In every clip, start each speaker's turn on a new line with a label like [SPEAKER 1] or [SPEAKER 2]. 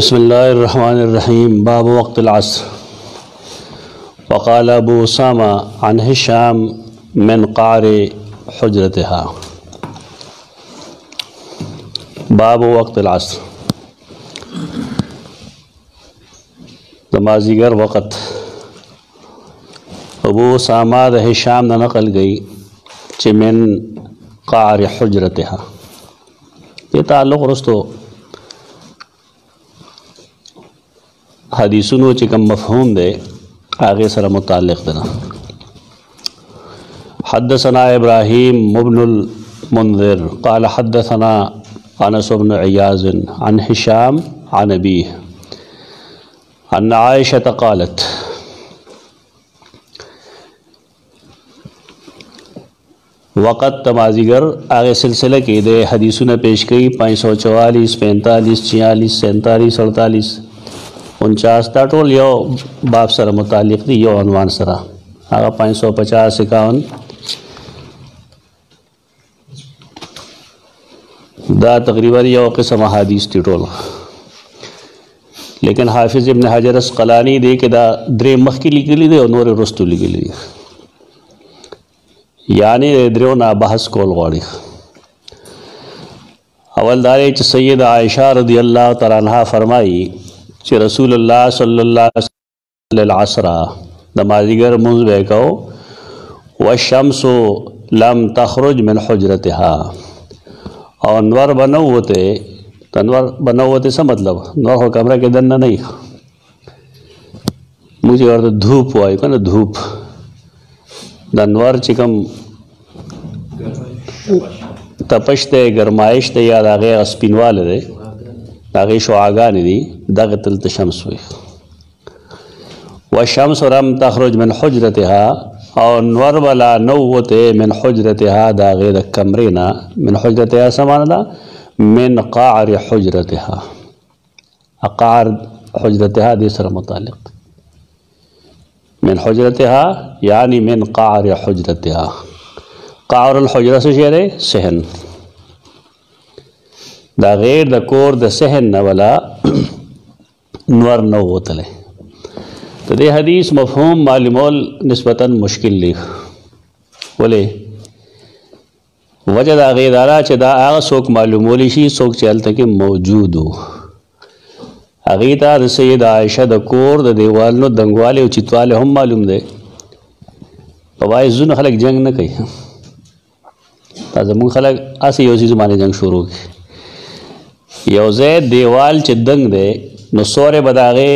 [SPEAKER 1] बिस्मिल्लाहिर्रहमानिर्रहीम बाब वक़्तिल अस्र वक़ाल अबू उसामा अन हिशाम मिन क़ारि हुजरतिहा। बाब वक़्तिल अस्र नमाज़ीगर वक़्त। अबू उसामा द हिशाम न नक़ल गई चे मिन क़ारि हुजरतिहा। ये ताल्लुक़ रस्तो हदीसुनो चिकम मफ़हूम दे आगे सर मुताल्लिक़ देना। हद्दसना इब्राहीम इब्नुल मुंज़िर क़ाल हद्दसना अनस इब्न इयाज़ अन हिशाम अन अबीह अन्न आयशा क़ालत वक़्त तमाज़ीगर आगे सिलसिले की दे हदीसुन पेश कई 544, 45, 46, 47, 48, 49 दा टोल यो बाब सर मुतालिक दी यो अनवान सरा आगा 550, 51 दा तकरीबन यो किस्म हदीस दी टोल। लेकिन हाफिज इब्न हजर अस्क़लानी दे के दा द्रे मख की लिखली दे और नूर रस्तु लिखली यानी द्रेव ना बहस कोल गौड़ी। अवल दारे च सैयद आयशा रज़ियल्लाहु तआला अन्हा फरमाई कि रसूलुल्लाह सल्लल्लाहु अलैहि वसल्लम नमाज़ीगर मुँज़ बेको व शम्सु लम तखरुज मिन हुजरतिहा और नवर बनो होते तनवर बनो होते से मतलब नवर हो कमरा के दन नहीं मुझे और तो धूप हुआ है ना धूप दनवर चिकम तपश दे गरमाइश दे याद आ गया स्पिनवाल दे आगे शुआगा निधि दगतल तशम्स हुई व शम्स रम तखरुज मिन हुजरतिहा और नवर वाला नौवते मिन हुजरतिहा दागे द कमरेना मिन हुजरतिहा समाना मिन क़ारि हुजरतिहा अक़ार हुजरतिहा दे सर मुतालिक मिन हुजरतिहा यानी मिन क़ारि हुजरतिहा। क़ारुल हुजरा से शेर है सहन दा गैर द कोर द सहन न वाला नवर न होतले तो दे हदीस मफहूम मालूमोल निस्बतन मुश्किल लिख बोले वजह दा गैर दारा च दा आगा सोक मालूमोली शी सोक चल तक मौजूद हो अगीता द सैयद आयशा द कोर द देवाल नो दंगवाले उचितवाले हम मालूम दे पवाई जुन खलक जंग न कही ताज़ा मुंग खलक आसी योसी ज़माने जंग शुरू की योज़े देवाल च दंग दे नो सोरे बदागे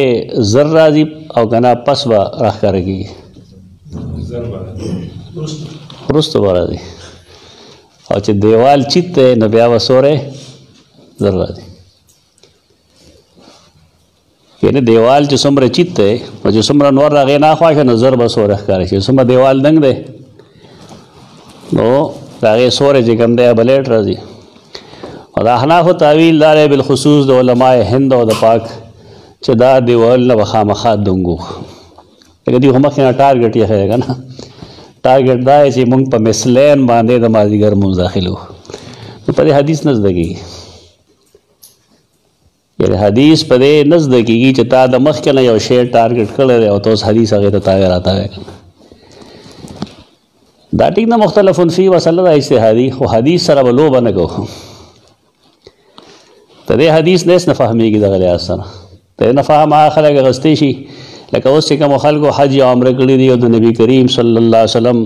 [SPEAKER 1] जर्रा जी और कना पसवा रख करेगी रुस्त बारा जी और च देवाल चित्ते न ब्यावा सोरे जर्रा जी यानी देवाल च सुमरे चित्ते और जो सुमरा नवर रगे ना ख्वाहिश न जर्बा सोरे रख करेगी सुमरा देवाल दंग दे नो रागे सोरे जी कम दे बलेट राजी और अहनाफ तावील दार बिलखुसूस द उलमाए हिंद और द पाक चदा देवल न बखा मखा दूंगो लेकिन दी हम के टारगेट ये है ना टारगेट दाए ची मुंग पर मिसलेन बांधे नमाज़ीगर मुंज़ दाखिल हो तो पदे हदीस नज़दगी यानी हदीस पदे नज़दगी की चता द मख के न यो शेर टारगेट कर ले और तो उस हदीस आगे तागर आता है दाटिक ना मुख्तलिफुन फी वसल्लल्लाहु अलैहि वसल्लम वो हदीस सरा बलो बन को तदे हदीस नेस न फहमेगी दगले आसन ते न फहम आखिर के गस्तेशी लेकिन उससे कम खल को हज या उम्र करी दी तो नबी करीम सल्लल्लाहु अलैहि वसल्लम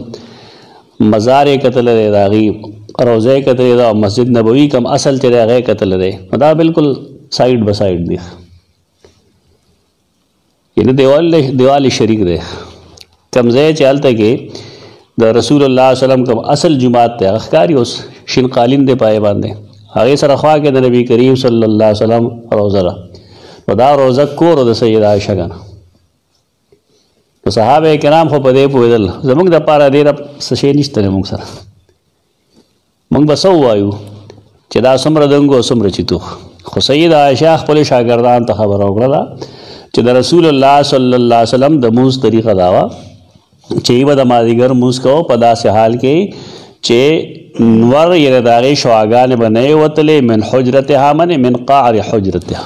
[SPEAKER 1] मज़ार कत्ल दे दागी रोज़े कत्ल दे मस्जिद नबवी कम असल चले गए कत्ल दे मदा बिल्कुल साइड ब साइड दे यानी देवाल शरीक दे कमज़े चलते के द रसूलुल्लाह सल्लल्लाहु अलैहि वसल्लम कम असल जुमात ते अखकारी उस शिन कालीन दे पाए बांधे आगे सर ख्वा के नबी करीम सल्लल्लाहु अलैहि वसल्लम रोज़ा वदा रोज़ा को रो सैयद आयशा का तो सहाबे किराम खो पदे पुदल जमुंग द पारा देर सशे निश्तले मुंग सर मुंग बसो आयु चदा सुमर दंगो सुमर चितु खो सैयद आयशा खपले शागिर्दान त खबर होगला चदा रसूलुल्लाह सल्लल्लाहु अलैहि वसल्लम द मुंज तरीका दावा चे व नमाज़ीगर मुंज को पदा से हाल के चे नवर ये दागे शुआगान बने वतले मिन हुजरतिहा मने मिन क़ारि हुजरतिहा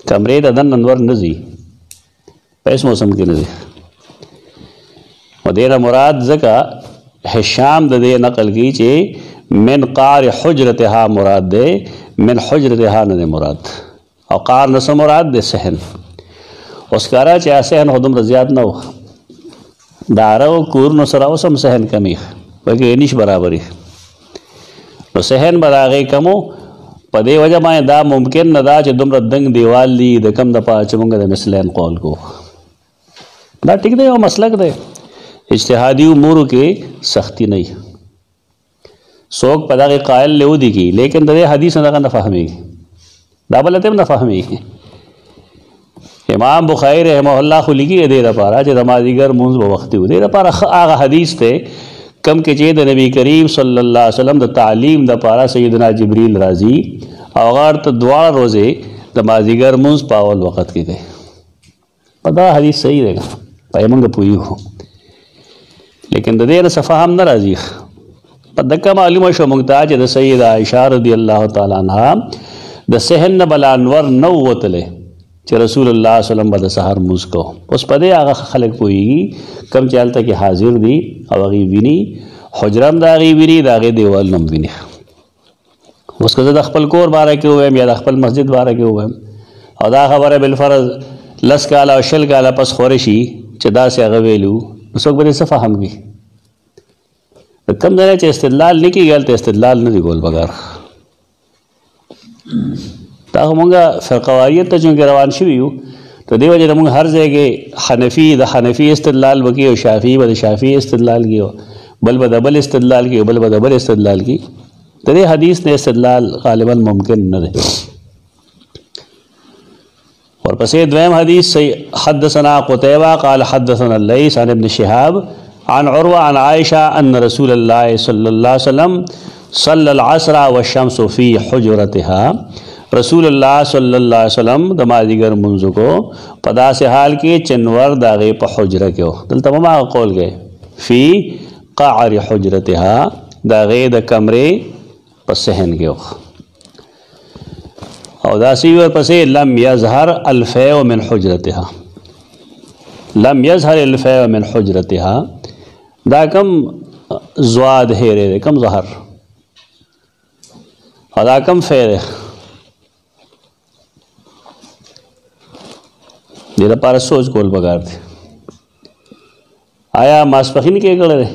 [SPEAKER 1] کمرې ته دننه انور نه ځي په هیڅ موسم کې نه ځي. و دې نه مراد ځکه هشام د دې نقل کی چې من قار حجرتها مراد دی، من حجرتها نه دی مراد. او قار نه څه مراد دی؟ صحن. اوس ښکاره چې صحن خو دومره زیات نه و، د عربو کورونو سره اوس هم صحن کمی بلکې نش برابري، نو صحن به د هغې کم و. په دې وجه باندې دا ممکن نه ده چې دومره دنګ دیوال دي د کم دپاره چې مونږ د مثلین قول کوو. دا ټیک دی، یو مسلک دی، اجتهادي امورو کې سختی نه وي. څوک په دغې قایل له ودي کی لیکن د دې حدیث نه دغه نه فهمیږي، دا بل ته هم نه فهمیږي. امام بخاری رحمه الله خو لیکي دې دپاره چې د مازدیګر مونځ به وختي و. دې دپاره هغه حدیث دی کم کې چې د نبی کریم صلی الله علیه وسلم د تعلیم دپاره سیدنا جبریل راځي او هغه ته دواړه روزې د مازدیګر مونځ په اول وخت کې کوي. په دا حدیث صحیح دی، په یې موږ پوهېږو، لیکن د دې نه څه فهم نه راځي. په دقه معلومه شو موږ ته چې د سیده عایشه رضی الله تعالی عنها د صحن نه بل انور نه ووتلی چې رسول الله صلی الله علیه وسلم به د سحر مونځ کو. اوس په دې هغه خلک پوهېږي کم چې هلته کې حاضر دي او هغې ویني، حجره هم د هغې ویني، د هغې دیوالونه هم ویني. اوس که زه د خپل کور باره کې ووایم یا د خپل مسجد باره کې ووایم او دا خبره بالفرض 10 کاله او 20 کاله پس خوره شي چې داسې هغه ویلو، نو څوک به دې څه فهم کړي؟ د کوم ځای چې استدلال نه کېږي هلته استدلال نه دی کول پکار. دا خو مونږ فرقواریت ته چونکې روان شوي یو، د دې وجې نه مونږ هر ځای کې حنفي د حنفي استدلال به کوي او شافعي به د شافعي استدلال کوي، بل به د بل استدلال کوي، بل به د بل استدلال کوي. د دې حدیث نه استدلال غالبا ممکن نه دی. ورپسې دویم حدیث حدثنا قتيبة قال حدثنا الليث عن ابن شهاب عن عروة عن عائشة أن رسول الله صلى الله عليه وسلم صلى العصر والشمس في حجرتها. رسول الله صلی الله علیه وسلم د مازدیګر مونځ کو په داسې حال کې چنور د هغې په حجره کې و. دلته به ما قول کې فی قعر حجرتها، د هغې د کمرې په صحن کې و. او داسې ورپسې لم یظهر الفیء من حجرتها، لم یظهر الفیء من حجرتها، دا کم زواد هیرې دی، کم ظهر، او دا کم فی دی. دې لپاره سوچ کول پکار دی. آیا ماسپښین کې کړی دی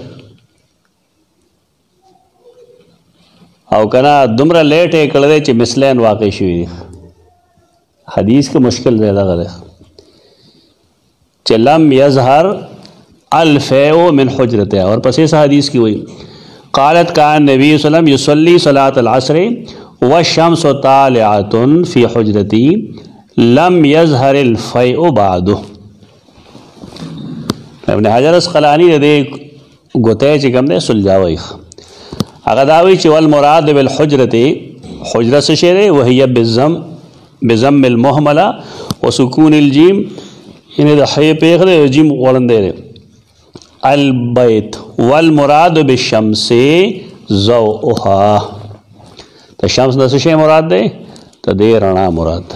[SPEAKER 1] او که نه دومره لیټ یې کړی دی چې مثلین واقع شوي دي؟ حدیث کې مشکل دی دغه دی چې لم یظهر الفیء من حجرتها. اور پسې څه حدیث کې وایي قالت کان نبی صلی الله علیه وسلم یصلی صلاة العصر والشمس طالعة فی حجرتی لم یظهر الفیء بعده. ابن حجر اسقلانی د دې ګوتی چې کوم دی سلجاوی، هغه دا وایي چې والمراد بالحجرة حجره څه شی دی؟ وهي بضم المهمله وسکون الجیم، یعنې د حی پیښ دی جیم غوړندی دی، البیت. والمراد بالشمس ضوءها، د شمس نه څه شی مراد دی؟ د دې رڼا مراد.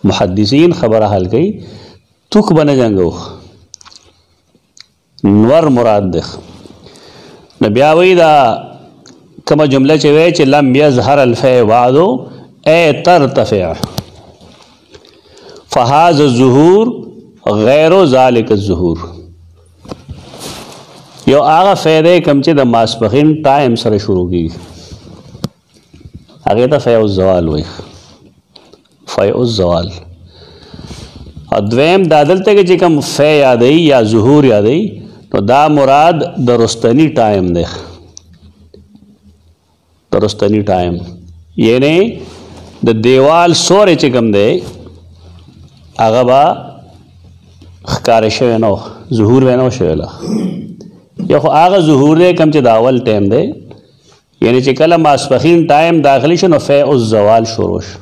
[SPEAKER 1] محدثین خبره حل کوي توک به نه جنګو، نور مراد دی. نو بیا وایي دا کومه جمله چې وایي چې لم یظهر الفیء بعده ای ترتفع، فهذا الظهور غیر ذلك الظهور. یو هغه فیء دی کوم چې د ماسپښین ټایم سره شروع کېږي، هغې ته فیء الزوال وایي، فیء الزوال. او دویم دا دلته کې چې کوم فیء یادوي یا ظهور یادوي نو دا مراد د رستنی ټایم دی، د رستنی ټایم، یعنی د دیوال سورې چې کوم دی هغه به ښکاره شوی نه و، ظهور به نه و شوی. یا خو هغه ظهور دی کوم چې د اول ټایم دی، یعنی چې کله ماسپښین ټایم داخلي شو نو فیء الزوال شروع شو.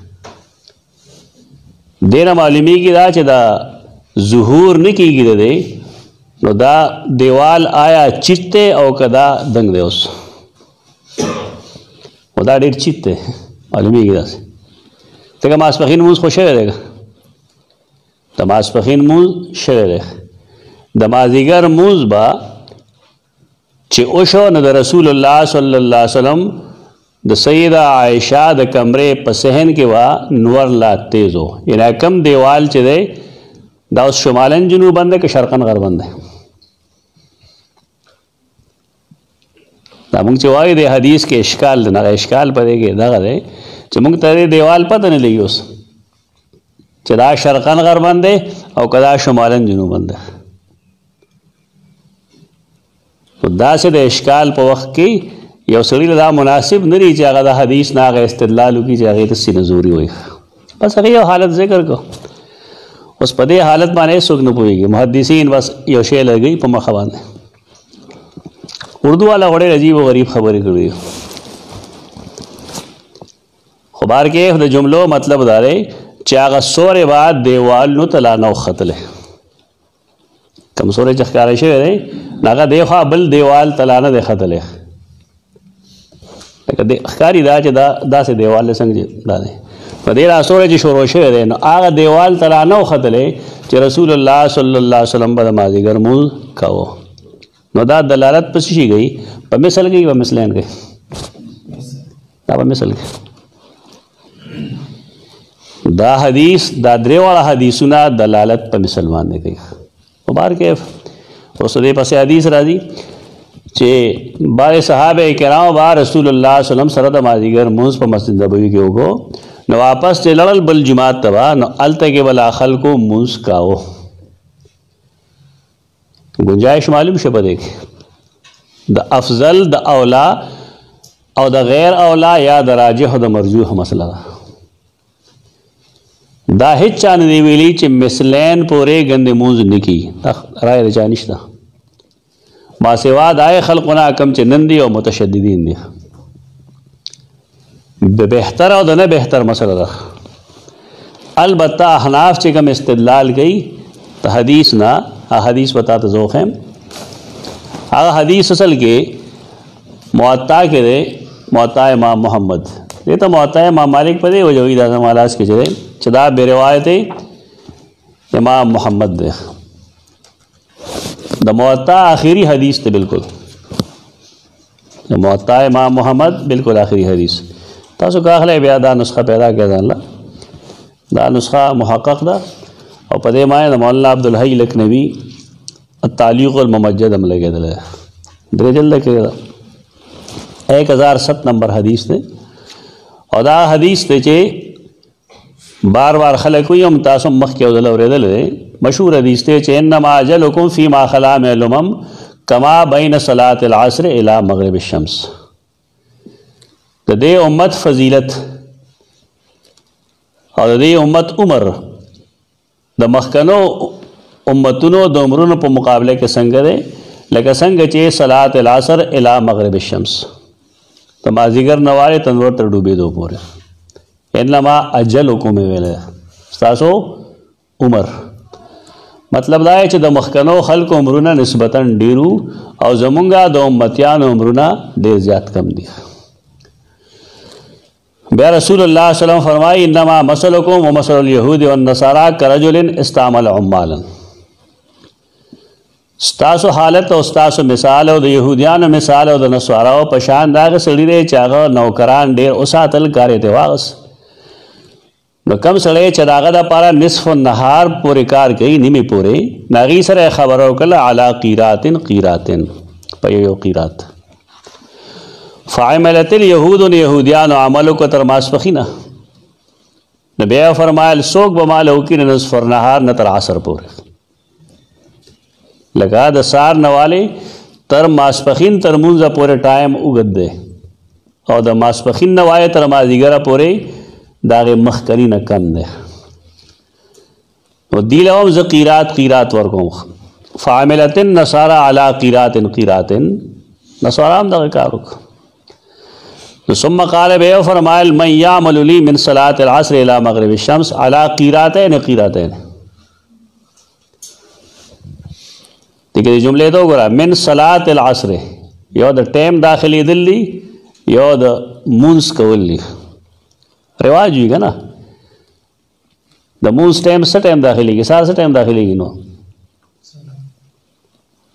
[SPEAKER 1] دې نه معلومیږي دا چې دا ظهور نه کېږي د دی نو دا دیوال آیا چیت دی او که دا دنګ دی؟ اوس و دا ډېر چیت دی، معلومیږي داسې ځکه ماسپښین مونځ خو شوی دی د ماسپښین مونځ شوی دی د مازدیګر مونځ به چې وشو نو د رسول الله صلی الله علیه وسلم د سیده عائشہ د کمرې په صحن کې وا نور لا تیز و یعنی کم دیوال چې دی دا اوس شمالن جنوبن دی که شرقن غربن دی دا مونږ چې وایو د حدیث کې اشکال دی نه اشکال په دې کې دغه دی چې مونږ ته د دیوال پته نه لګي اوس چې دا شرقن غربن دی او که دا شمالن جنوبن دی داسې د اشکال په وخت کې یو سړي له دا مناسب نه دی چې هغه د حدیث نه هغه استدلال وکړي چې هغې ته سینه زوري وایي بس هغې یو حالت ذکر کو اوس په دې حالت باندې څوک نه پوهېږي محدثین بس یو شی لګوي په مخه باندې اردو والا غوړې عجیب و غریب خبرې کړي خو بار کې د جملو مطلب دا دی چې هغه سورې بعد دیوال نو ته لا نه وختلی کم سورې چې ښکاره شوی دی نو هغه دی خوا بل دیوال ته لا نه دی ختلی لکه ښکاري دا چې داسې دیوال دی څنګه چې دا دی په دې راسوره چې شروع شوی دی نو هغه دیوال ته لا نه وختلی چې رسول الله صلی الله علیه وسلم به د مازدیګر مونځ کوو نو دا دلالت پس شي گئی په مثل کې په مثلین کې دا په مثل کې دا حدیث دا درې واړه حدیثونه دلالت په مثل باندې کوي مبارک اوس دې پسې حدیث راځي چې بعض صحابه کرام با رسول الله صلی الله علیه وسلم سره د مازدیګر مونځ په مسجد نبوي کې وکړو نو واپس چې لړل بل جماعت تبا نو الته کې بل خلکو مونځ کاوه گنجائش معلوم شو پدې کې د افضل د اولا او د غیر اولا یا د راجح او د مرجوح مسله دا هیڅ چا نه دی ویلي چې مثلین پورې ګندې مونځ نه کي دا رایه د چا نشته ما سوا دای خلقونه کم چې نن دي او متشددین دي به بهتر او د نه بهتر مسله ده البته احناف چې کوم استدلال کوي ته حدیث نه حدیث بتا ته ذوق هم هغه حدیث اصل کې موطا کې ده موطا امام محمد دې ته موطا امام مالک په دې وجوي دا مالاس کې چې دا به روایت امام محمد ده د موطا آخری حدیث ته بالکل د موطا امام محمد بالکل آخری حدیث تاسو کاخله بیا دا نسخه پیدا کړه الله دا نسخه محقق ده او په دې معنی د مولانا عبدالحی لکنوی التعلیق الممجد هم لګېدلی درې جلد کې 1007 نمبر حدیث دی او دا حدیث دی چې بار بار خلک وي هم تاسو مخکې اودل اورېدلی دی مشهور حدیث دی چې انما اجلکم فیما خلا من الامم کما بین صلاة العصر الی مغرب الشمس د دې امت فضیلت او د دې امت عمر د مخکنو امتونو د عمرونو په مقابله کې څنګه دی لکه څنګه چې صلات العصر الی مغرب الشمس د مازدیګر نوارې تنور تر ډوبېدو پورې انما اجلکم ویلی ستاسو عمر مطلب دا چې د مخکنو خلکو عمرونه نسبتا ډیرو او زمونږه د امتیانو عمرونه ډیر زیات کم دي بیا رسول الله صلی الله علیه وسلم فرمایي انما مثلکم ومثل اليهود والنصارى كرجل استعمل عمالا ستاسو حالت او ستاسو مثال او د يهوديانو مثال او د نصاراو په شان داغه سړي دی چې هغه نوکران ډیر اوساتل کارې ته واغس نو کم سړی چې داغه د پاره نصف النهار پورې کار کوي نیمه پورې ناغي سره خبرو کله علی قیراتن په یو قیرات فعملت اليهود يهوديان عملو کو تر ماسپخینه نبی فرمایل سوق بمالو کې نصف النهار نه تر عصر پورې لگا د سار نواله تر ماسپخین تر مونځه پورې ټایم وګد دی او د ماسپخین نواله تر مازیګره پورې داغه مخکنی نه کم دی او دیلهم ز قیرات ورکوم فعملت النصارى على قیرات نصارا هم دغه کار وکړ ثم قال به فرمایل من يعمل لي من صلاه العصر الى مغرب الشمس على قیراتین دغه جمله ته وګوره من صلاه العصر یو د ټیم داخلي دلی یو د مونس کولی رواج وی کنه د مونځ ټایم څه ټایم داخلېږي؟ سهار څه ټایم داخلېږي؟ نو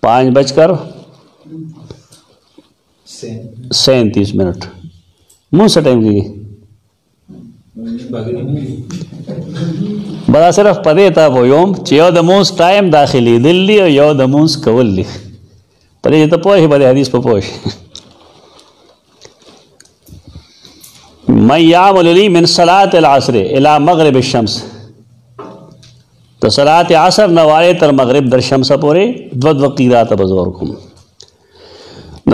[SPEAKER 1] 5:37 مونځ څه ټایم کېږي؟ بدا صرف پدې ته پوهوم چې یو د مونځ ټایم داخلېدل دي او یو د مونځ کول دي. پدې ته پوهې په دې حدیث په پوه شي. من یعمل لی من صلاة العصر الى مغرب الشمس، تو صلاة عصر نوارے تر مغرب در شمس پورے دو قیرات بزور کم.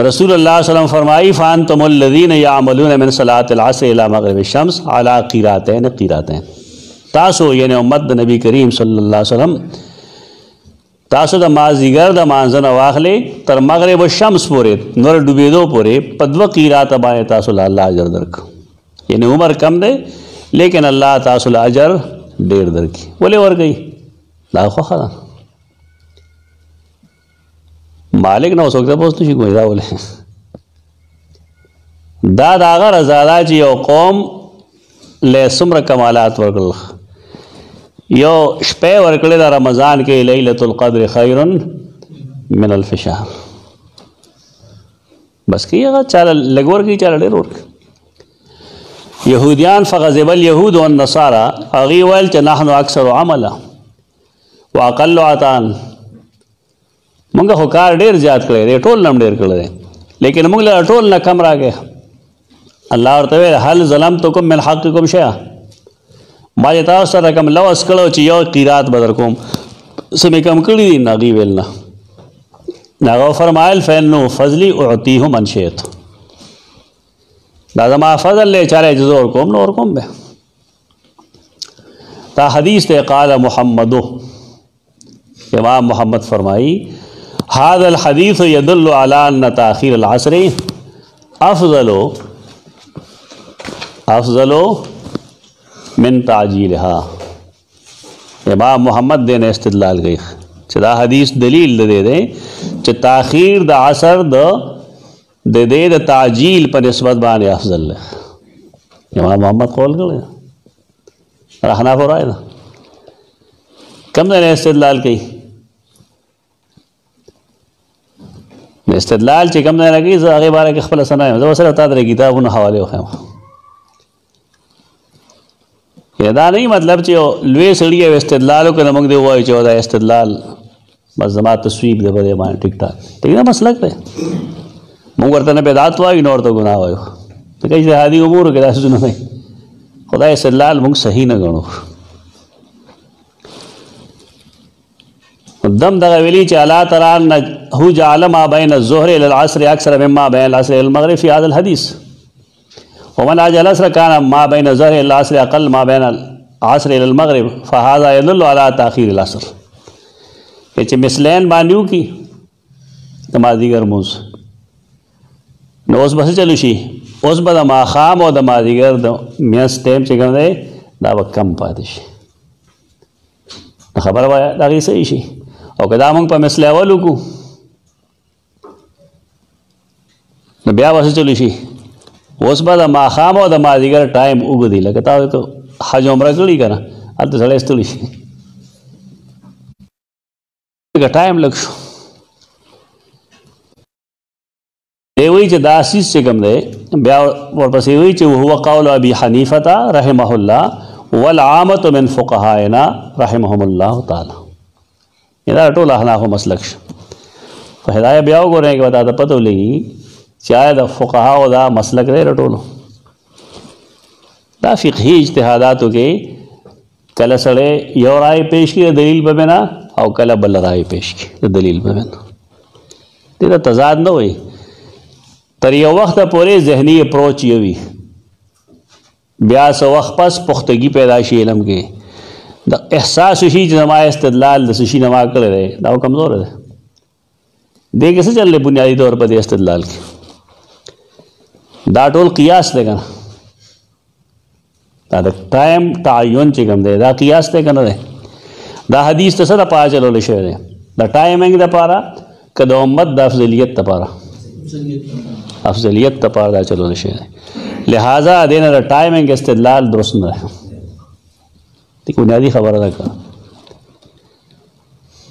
[SPEAKER 1] رسول اللہ صلی اللہ علیہ وسلم فرمائی فانتم الذین یعملون من صلاة العصر الى مغرب الشمس علی قیراتین قیراتین. تاسو یعنی امت دا نبی کریم صلی اللہ علیہ وسلم تاسو دا مازیگر دا مانزن واخلے تر مغرب الشمس پورے نور ڈوبیدو پورے پدو قیرات بانے تاسو اللہ اجر درک. یعنی عمر کم دے لیکن اللہ تاسو اجر ډیر درکې. ولې ورکوي؟ دا خوښه ده. مالک نه څوک تپوس نشي کولی دا ولې. دا د هغه رضا ده چې یو قوم له څومره کمالات ورکړل. یو شپې ورکړې د رمضان کې لیلة القدر خیر من الف شهر. بس کې هغه چاله لږ ورکوي چاله ډېر ورکوي. یهودیان فغضب الیهود والنصارى هغوی ویل چې نحن اکثر عملا واقل عطاء. مونږ خو کار ډېر زیات کړی دی، ټول نه هم ډېر کړی دی، لیکن مونږ له ټول نه کم راکې. الله ورته ویل هل ظلمتکم من حقکم شیئا، ما چې تاسو سره کوم لوس کړو چې یو قیرات به در کوم څه مې کم کړي دي؟ نه هغوی ویل نه. هغه فرمایل فإن فضلي اعطیه من شئت، دا زما فضل لے چارے جزو اور کوم نو اور کوم بے. تا حدیث تے قال محمدو، امام محمد فرمائی هذا الحدیث يدل على ان تاخیر العصر افضل من تعجیلها. امام محمد دین استدلال گئی چې دا حدیث دلیل دے دے چې تاخیر دا عصر دا دے دے دا تعجیل پر نسبت بانے افضل ہے. امام محمد قول کرے احناف اور آئے دا کم دے استدلال کی استدلال چی کم دے لگی زا آگے بارے کی خپل سنائے زا وصل اتا در کتاب انہوں حوالے ہوخیم. یہ دا نہیں مطلب چی لوے سڑی ہے استدلالو کہ نمک دے ہوا ہے چی دا استدلال بس زمان تصویب دے بدے بانے ٹک ٹاک ٹھیک نا مسلک دے مونږ ورته نه بدعت وایو نه ورته ګناه وایو. ځکه اجتهادي امورو کې داسې څه نه دی. خدای استدلال مونږ صحیح نه ګڼو. دم دغه ویلي چې الا ترى انه جعل ما بين الظهر الى العصر اكثر مما بين العصر الى المغرب في هذا الحديث ومن اجل العصر كان ما بين الظهر الى العصر اقل ما بين العصر الى المغرب فهذا يدل على تاخير العصر. چې مثلین باندې وکي مازدیګر مونځ نو اوس بس چلو شي، اوس به د ماښام او د مازدیګر د میاشت ټایم چې کوم دی دا به کم پاتې شي. خبره به د هغې صحیح شي. او که دا مونږ په مثل اول وکړو نو بیا به څه چلو شي، اوس به د ماښام او د مازدیګر ټایم اوږد دی. لکه تاسو ته حج عمره کړي که نه هلته سړی ستړی شي ټایم لږ شو. دی وی چې دا سیز چې کوم دی بیا ورپسې وی چې هو قول ابي حنیفه رحمه الله والعامه من فقهائنا رحمهم الله تعالی. دا ټول احناف مسلک شو. په هدايه بیا وګورئ کې ودا ته پته ولګي چې آیا د فقهاو دا مسلک دی رټولو. دا فقهي اجتهاداتو کې کله سړی یو رائے پیش کړي دلیل په بنا او کله بل رائے پیش کړي دلیل په بنا. دې ته تضاد نه وي. تر یو وخت پورې ذهنی اپروچ یوي، بیا سو وخت پس پختگی پیدا شي علم کې د احساس شي چې زما استدلال د شي نه ما کړی دی دا کمزور دی. دې کې څه چلې بنیادی طور پر د استدلال کې دا ټول قیاس دی کنه. دا د ټایم تعین چې کوم دی دا قیاس دی کنه دی. دا حدیث ته څه د پاره چلول شوی دی؟ د ټایمنګ دپاره که د امت د افضلیت دپاره؟ افضلیت دپاره دا چلول شوی دی. لہٰذا دې نه د ټایمنګ استدلال درست نه دی. دی بنیادی خبره ده که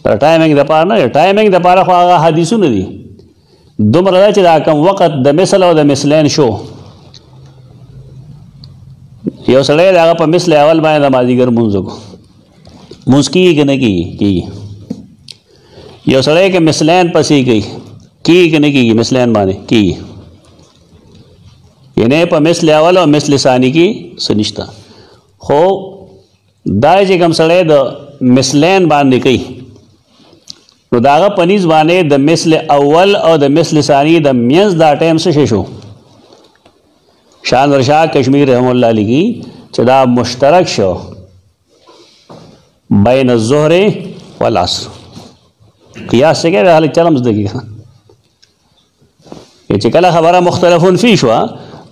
[SPEAKER 1] تر ټایمنګ دپاره نه ټایمنګ دپاره خو هغه حدیثونه دي دومره ده چې دا کم وخت د مثل او د مثلین شو یو سړی د هغه په مثل اول باندې د مازدیګر مونځ وکړو مونځ کېږي که نه کېږي یو سړی که مثلین پسې کوي کېږي که نه کېږي مثلین باندې کېږي یعنی په مثل اول او مثل ثانی کې څه نشته خو دا چې کوم سړی د مثلین باندې کوي نو د هغه په نیز باندې د مثل اول او د مثل ثانی د منځ دا ټایم څه شی شو شاندور شاه کشمیر رحم الله لیکي چې دا مشترک شو بین الظهر والعصر قیاس څه کوي هلک چلم زده کېږي چې کله خبره مختلفون فی شوه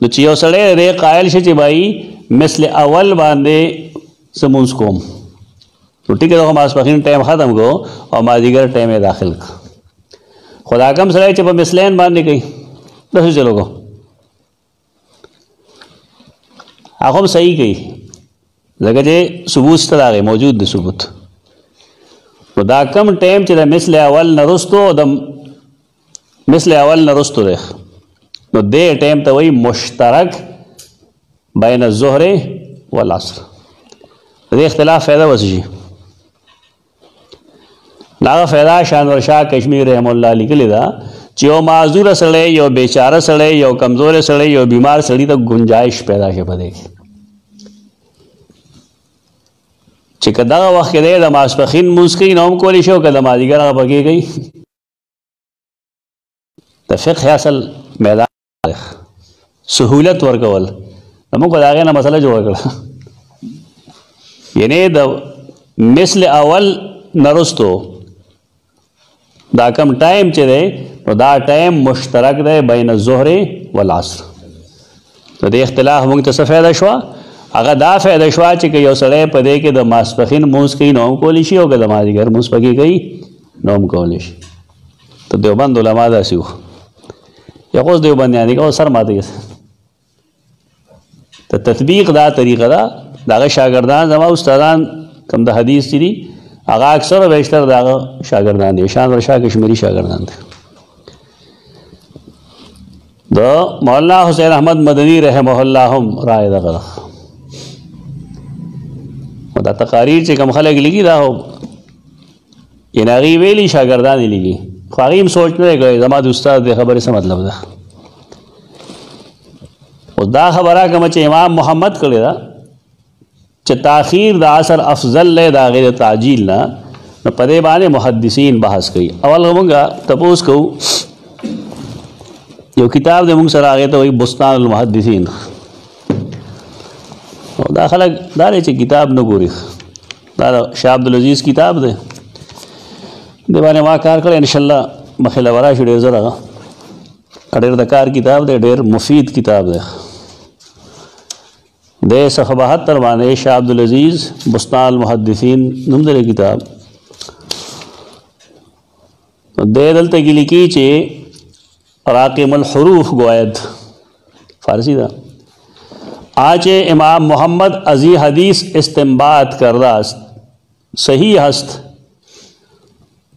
[SPEAKER 1] نو چې یو سړی دی قایل شي چې بھائی مثل اول باندې څه مونځ کوم نو ټیک ده ماسپښین ټایم ختم کو او مازدیګر ټایم یې داخل کړه خو دا کوم سړی چې په مثلین باندې کوي داسې چلو کو هغه هم صحیح کوي ځکه چې ثبوت شته د هغې موجود دی ثبوت نو دا کم ټایم چې د مثل اول نه رستو د مثل اول نه رستو دی نو دې ټایم ته وایي مشترک بین الظهر والعصر دې اختلاف فایده وڅه شي هغه فایده شانور شاه کشمیر رحم الله لیکلې ده چې یو معذوره سړی یو بیچاره سړی یو کمزوری سړی یو بیمار سړی ته گنجائش پیدا شي په دې کې چې که دغه وخت کې دی د ماسپښین مونځ کوي نو هم کولی شي او که د مازدیګر هغه پکې کوي د فقه اصل میدان سهولت ورکول موږ به د هغې نه مسله جوړه کړه یعنی د مثل اول نه رستو دا کم ټایم چې دی نو دا ټایم مشترک دی بین الظهر والعصر نو د اختلاف موږ ته څه فایده شوه هغه دا فایده شوه چې که یو سړی په دې کې د ماسپښین مونځ کوي نو هم کولی شي او که د مازدیګر مونځ پکې کوي نو هم کولی شي ته دیوبند علما داسې وو یو اوس دیوبندیان دي که سر ماته ته تطبیق دا طریقه ده د هغه شاګردان زما استادان کم د حدیث چې دي هغه اکثر و بیشتر د هغه شاګردان دي شانور شاه کشمیري شاګردان دي د مولانا حسین احمد مدني رحمه الله هم رائے دغه ده دا تقاریر چې کوم خلک لیکي دا یعنې هغې ویلي شاګردان یې لیکي خو هغې هم سوچ نه دی کړی زما د استاد د خبرې څه مطلب ده اوس دا خبره کومه چې امام محمد کړې ده چې تاخیر د عصر افضل دی د هغې د تعجیل نه نو په دې باندې محدثین بحث کوي اول موږ تپوس کوو یو کتاب دی موږ سره هغې ته وایي بستان المحدثین دا خلک دا دی چې کتاب نه ګوري دا شاه عبدالعزیز کتاب دی دې باندې ما کار کړی انشاءالله مخې له ورا شو ډېر زر هغه ډېر د کار کتاب دی ډېر مفید کتاب دی د صفحه 72 باندې شاه عبدالعزیز بستان المحدثین نوم دی کتاب دې دلته کې لیکي چې راقم الحروف گوید فارسی دا آج امام محمد ازی حدیث استنباط کردہ است صحیح است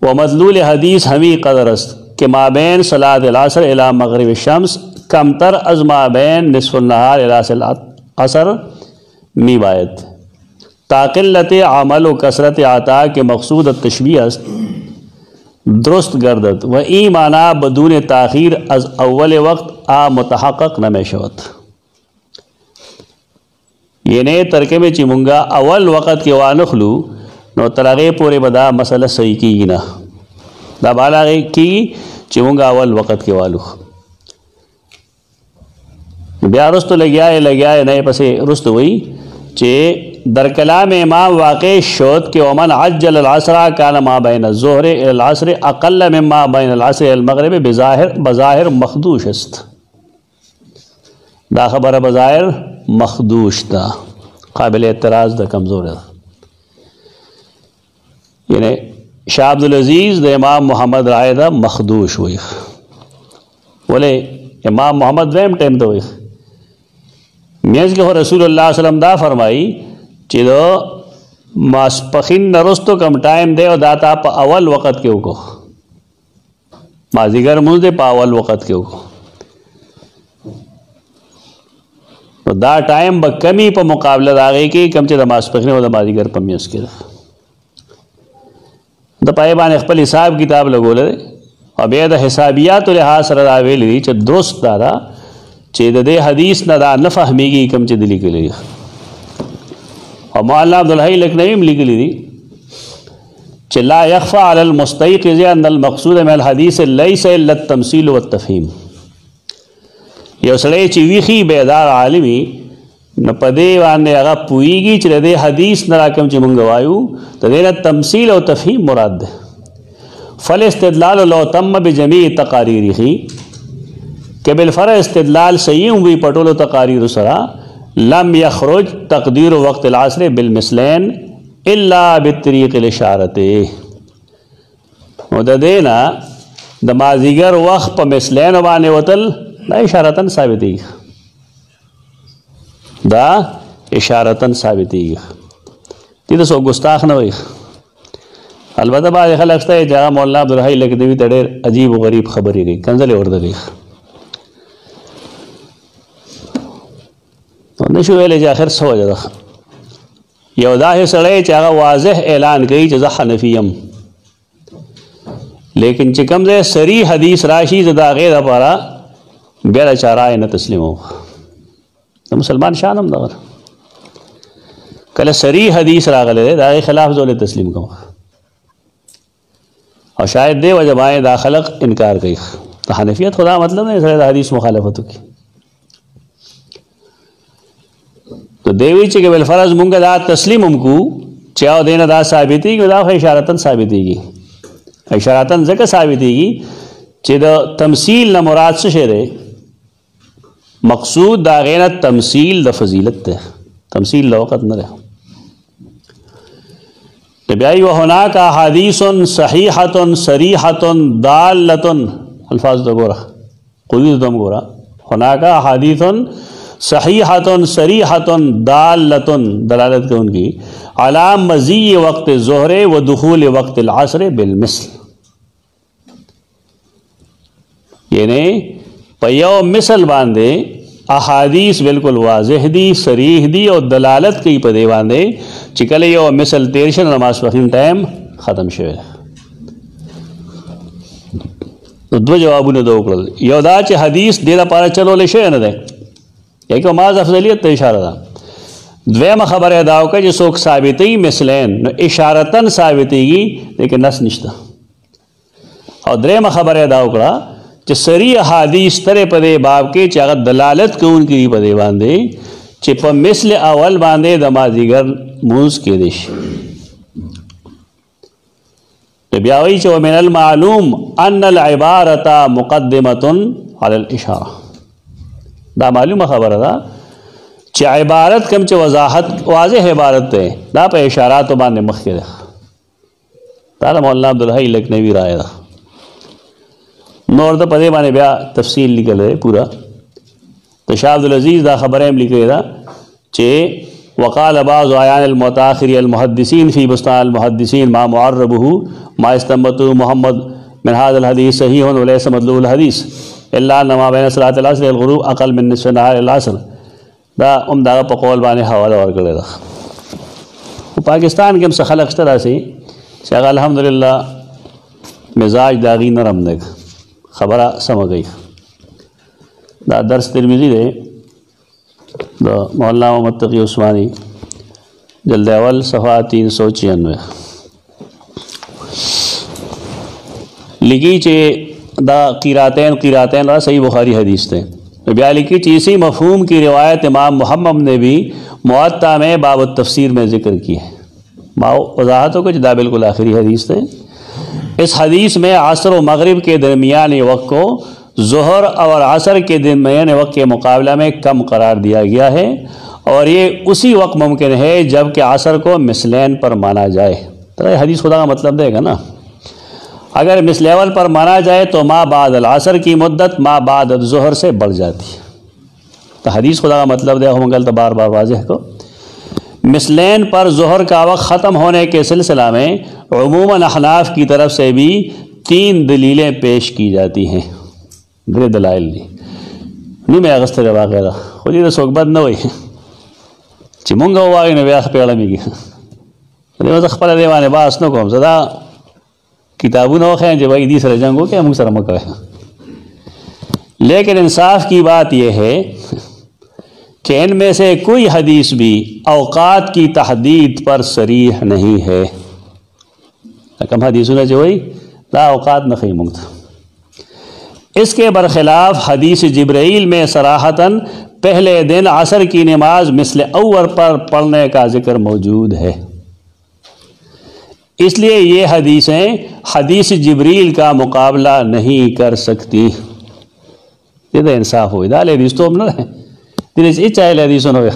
[SPEAKER 1] و مدلول حدیث ہمی قدر است کہ مابین صلاة العصر الى مغرب الشمس کمتر از مابین نصف النهار الى صلاة عصر می باید تاقلت عمل و کثرت عطا کے مقصود التشبیہ است درست گردد و ایمانا بدون تاخیر از اول وقت متحقق نمی شود یعنی ترکه میں چې مونږه اول وخت کې وانخلو نو تر هغې پورې به دا مسله صحیح کېږي نه دا به هغې کېږي چې مونږه اول وخت کې والو بیا رستو لګیا یې نه پسې رستو وایي چې در کلام امام واقع شد کہ ومن عجل العصر کان ما بین الظهر الى العصر اقل مما بین العصر الى المغرب بظاہر مخدوش است دا خبر بظاہر مخدوش دا قابل اعتراض دا کمزور دا یعنی شاہ عبدالعزیز دا امام محمد رائے دا مخدوش ہوئی بولے امام محمد ویم ٹیم دا ہوئی میز کے رسول اللہ صلی اللہ علیہ وسلم دا فرمائی چې मासपखिन नरस्तो कम टाइम दे और दाता पा अवल वक़्त के को माजीगर मुझ दे पा अवल वक़्त के को तो दा टाइम ब कमी पर मुकाबला दागे कि कम चे मासपखिन और माजीगर पमियस के द पाए बान अखपल हिसाब किताब लगोले और बेद हिसाबियात लिहाज सर आवेली च दुरुस्त दादा चे दे हदीस न दा न फहमीगी कम चे दिली के लिए और मौलाना अब्दुल हई लखनवी में लिख ली च ला यख्फा अलल मुस्तयक़िज़ अन्नल मक़सूद मिनल हदीस लैसा इल्ला तमसील व तफ़हीम यो सड़े ची विखी बेदार आलमी न पदे वाने अगा पुईगी च दे हदीस न राकम च मंगवायु तो देना तमसील और तफ़हीम मुराद दे फल इस्तिदलाल लो तम बिजमी तकारीरी के बिलफर इस्तिदलाल सही हुई पटोलो तकारीर सरा लम यखरुज तकदीर वक्त लासर बिलमिसलैन इल्ला बितरीक़ इशारत देना दमाजीगर वक़्त प मिसलैन वाने वतल दा इशारतन साबिती दा इशारतन साबिती ती तो सो गुस्ताख न हुई अलबत्ता बाद खलकता है जहाँ मौलाना अब्दुल हई लखनवी तड़े अजीब व गरीब खबर ही गई कंजल और दली तो नशु ले आखिर सो जा यौदा सड़े चाह वाजह ऐलान गई जजा हनफियम लेकिन चिकम से सरी हदीस राशि जदा गैर पारा बेरा चारा न तस्लीम हो तो मुसलमान शान हम दगर कल सरी हदीस रागले दागे खिलाफ जोले तस्लीम को और शायद दे वजह आए दाखलक इनकार गई तो हनफियत खुदा मतलब नहीं सर हदीस मुखालफत की तो देवी चे के बिलफरज मुंगा दा तस्लीम उमकू चाओ देना दा साबिती की दा इशारतन साबिती की इशारतन जक साबिती की चे द तमसील न मुराद से शेरे मकसूद दागेना तमसील द फजीलत है तमसील लौकत न रहे नबियाई व होना का हदीसन सहीहतन सरीहतन दालतन अल्फाज तो गोरा खुद तुम गोरा होना का हदीसन सहीहतन सरीहतन दालतन दलालत के उनकी अला मज़ी वक्त ज़ोहरे व दुखूल वक्त असर बिलमिसल यानी पयो मिसल बांधे अहादीस बिल्कुल वाज़ेह दी सरीह दी और दलालत की पदे बांधे चिकले यो मिसल तेरशन नमाज पढ़ने टाइम ख़त्म शे तो दो जवाब ने दो कर योदा च हदीस देना पारा चलो ले शे न दे एक माज अफजलियत तो इशारा था द्वेम खबर अदाव का जो सोख साबिती मिसलैन इशारतन साबिती लेकिन नस निश्ता और द्रेम खबर अदाव करा च सरी हादीस तरे पदे बाब के चागत दलालत के उनकी पदे बांधे चिप मिसल अवल बांधे दमाजीगर मूस के देश ब्यावी चो मिनल मालूम अन्नल इबारता मुक़द्दिमतुन अलल इशारा दा मालूम खबर था च इबारत कम च वजाहत वाज़ेह इबारत है दा पे इशारात बांधे मख्य ताला मौलाना अब्दुल हई लखनवी राय था नौर तो पदे बाने ब्या तफसील निकल रहे पूरा तो शाह अब्दुल अजीज़ दा खबरें लिखे था चे वक़ाल बाज़ आयान अलमुताखिर अलमुहद्दिसीन फ़ी बुस्तान अलमुहद्दिसीन मा मुअर्रबहु मा इस्तंबतु मुहम्मद मिन हाज़िल हदीस सहीहुन व लैसा मदलूल हदीस इल्ला नमा बैन सलातिल अस्र वल गुरूब अक़ल मिन निस्फ़ि नहारिल अस्र दा उम्दा पकौल बाने हवाला और करे था पाकिस्तान के हम सखल अक्सर से अल्हम्दुलिल्लाह मिजाज दागी नरम देख खबर सम गई दा दर्स तिरमिज़ी दे मौलाना मोहम्मद तक़ी उस्मानी जल्द अवल सफ़ा 396 लिखी चे दा क़िरातैन रा सही बुखारी हदीस थे ब्या लिखी ची इसी मफ़हूम की रिवायत इमाम मुहम्मद ने भी मुअत्ता में बाब तफसीर में ज़िक्र की है माओ वजाहतों को जदा बिल्कुल आखिरी हदीस थे इस हदीस में असर व मगरिब के दरमियान वक्त को ज़ोहर और असर के दरमियान वक्त के मुकाबला में कम करार दिया गया है और ये उसी वक्त मुमकिन है जब कि असर को मिसलैन पर माना जाए। तो हदीस खुदा का मतलब देगा ना, अगर मिसलेवल पर माना जाए तो मा बाद असर की मुद्दत मा बाद ज़ोहर से बढ़ जाती है। तो हदीस खुदा का मतलब दे मंगल तो बार बार वाजह को मिसलैन पर ज़ोहर का वक्त ख़त्म होने के सिलसिला में उमूमन अहनाफ की तरफ से भी 3 दलीलें पेश की जाती हैं। दरे दलाइल नहीं मैं अगस्त वगैरह खुद ही तो सोकबत न हुई चिमुंगा हुआ न व्यास पेड़ में खपल देवाने बास न को सदा किताबों न खे जब दी सर जंगो क्या मुँह सर मक। लेकिन इंसाफ की बात यह है कि इनमें से कोई हदीस भी औकात की तहदीद पर सरीह नहीं है। कम हदीसों ने जो हुई ला औकात नखी मुक्त। इसके बरखिलाफ हदीस जिब्राइल में सराहतन पहले दिन असर की नमाज मिसल अव्वल पर पढ़ने का जिक्र मौजूद है। इसलिए ये हदीसें हदीस जिब्रील का मुकाबला नहीं कर सकती। ये तो इंसाफ हो दाल हदीस तो हम ना दिल चाहे हदीस हो गया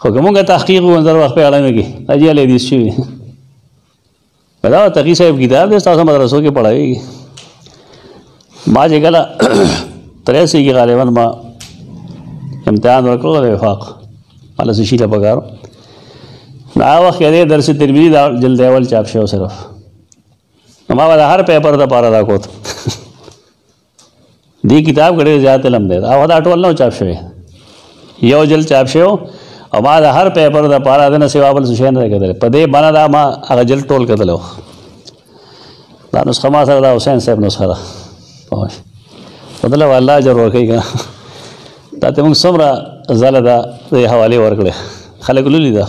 [SPEAKER 1] हुक्मों तहकीक अंदर वक्त पे आलम की अजी हदीस छी बताओ तकी साहब किताब दे मदरसों की पढ़ाई माँ जगला 83 की गालिबन माँ इम्तहान रखो वफाक अल्लाह से शीला पकारो ना वक्त कह दे दरस तिरमिज़ी जल्द अवल चाप शो सिर्फ हमारा हर पेपर दा पारा दा कोत दी किताब कड़े ज़्यादा लम दे आवाज़ आटोल ना चाप शो यो जल चाप शो हमारा हर पेपर दा पारा देना सिवाबल सुशैन रह कदले पदे बना दा माँ अगर जल टोल कदलो दा नुस्खा मा सर दा हुसैन साहब नुस्खा दा मतलब अल्लाह जरूर रखेगा ताते मुझ समरा ज़ालदा ये हवाले वर्कड़े खलक लुली दा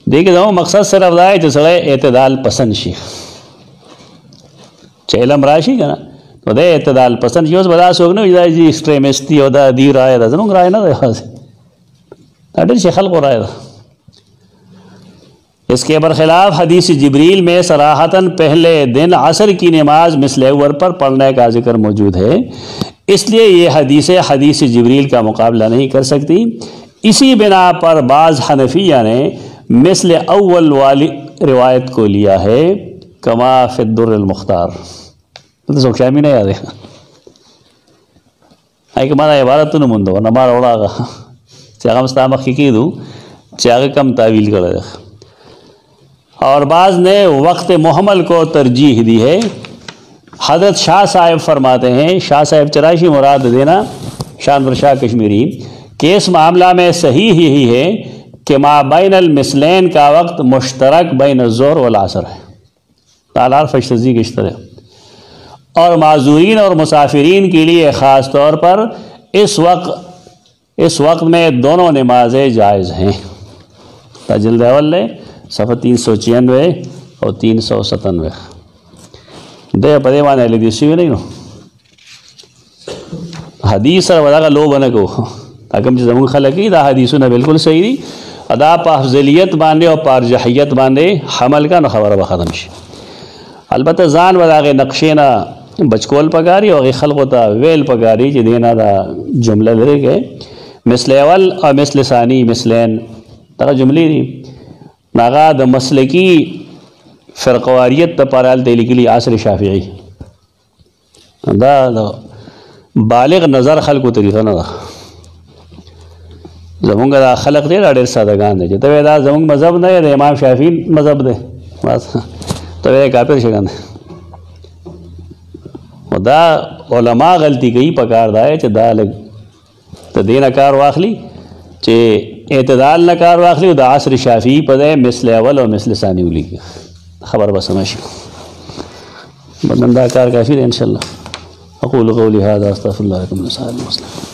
[SPEAKER 1] देखिए जाऊँ मकसद सिर्फ दाए जो सड़े एतदाल पसंद शी चेलम राशि का ना तो दे एतदाल पसंद शी उस बता सोग ना इधर जी एक्सट्रीमिस्टी होता दी राय दा जनों राय ना देखा से अडल शेखल को राय दा। इसके बरखिलाफ हदीस जिब्रील में सराहतन पहले दिन असर की नमाज मिसल अव्वल पर पढ़ने का जिक्र मौजूद है। इसलिए ये हदीसें हदीस जिब्रील का मुकाबला नहीं कर सकती। इसी बिना पर बाज़ हनफिया ने मिसल अव्वल वाली रिवायत को लिया है कमा फिद्दुर्रुल मुख्तार तो सोशामी नहीं याद है आई कि माना इबारत तो मुंदो नमार ओड़ागा चागम स्तामक की दूँ चाग कम तावील कर। और बाज़ ने वक्त मुहम्मल को तरजीह दी है। हज़रत शाह साहब फरमाते हैं शाह साहब चराशी मुराद देना शानवर शाह कश्मीरी के इस मामला में सही यही है कि मा बैन अल मिसलैन का वक्त मुश्तरक बैन ज़ोहर वल असर है तालार फशजी किस तरह और माज़ूरीन और मुसाफिरीन के लिए ख़ास तौर पर इस वक्त में दोनों नमाजें जायज़ हैं। तजल्द अव्वल सफ़ा 396 और 397 दे पदे माने हदीसी नहीं हो हदीस और वदा का लो बने को अकम जमुन खलकी दा हदीसों ने बिल्कुल सही दी अदा पा अफजलियत बांधे और पारजहियत बांधे हमल का न खबर बखदम शे अलबत्ता जान वदा के नक्शे ना बचकोल पगारी और खलकोता वेल पगारी जो देना दा जुमला ले गए मिसल अव्वल और मिसल सानी मिसलैन तक जुमली दी नागा द मसले की फ़िरक़वारियत तपाराल तेली के लिए आसर शाफ़िई दा बालिग नज़र खल को तरीक़ा ना जमुंगा दा खलक दे ढेर सादगान दे तब दा जमुंग मज़हब नहीं दे इमाम शाफ़ी मज़हब दे बस तब काफिर शगन दा उलमा गलती कही पकार दाए चे दा लग तो देना कार वाखली चे एतदाल न कार वाखली दा आसर शाफ़ी पदे मिसल अव्वल और मिसल सानी उली की खबर बस समझ बंदा कार काफ़ी है इंशाअल्लाह अक़ूलु क़ौली हाज़ा अस्तग़फ़िरुल्लाह लकुम व लिसाइरिल मुस्लिमीन।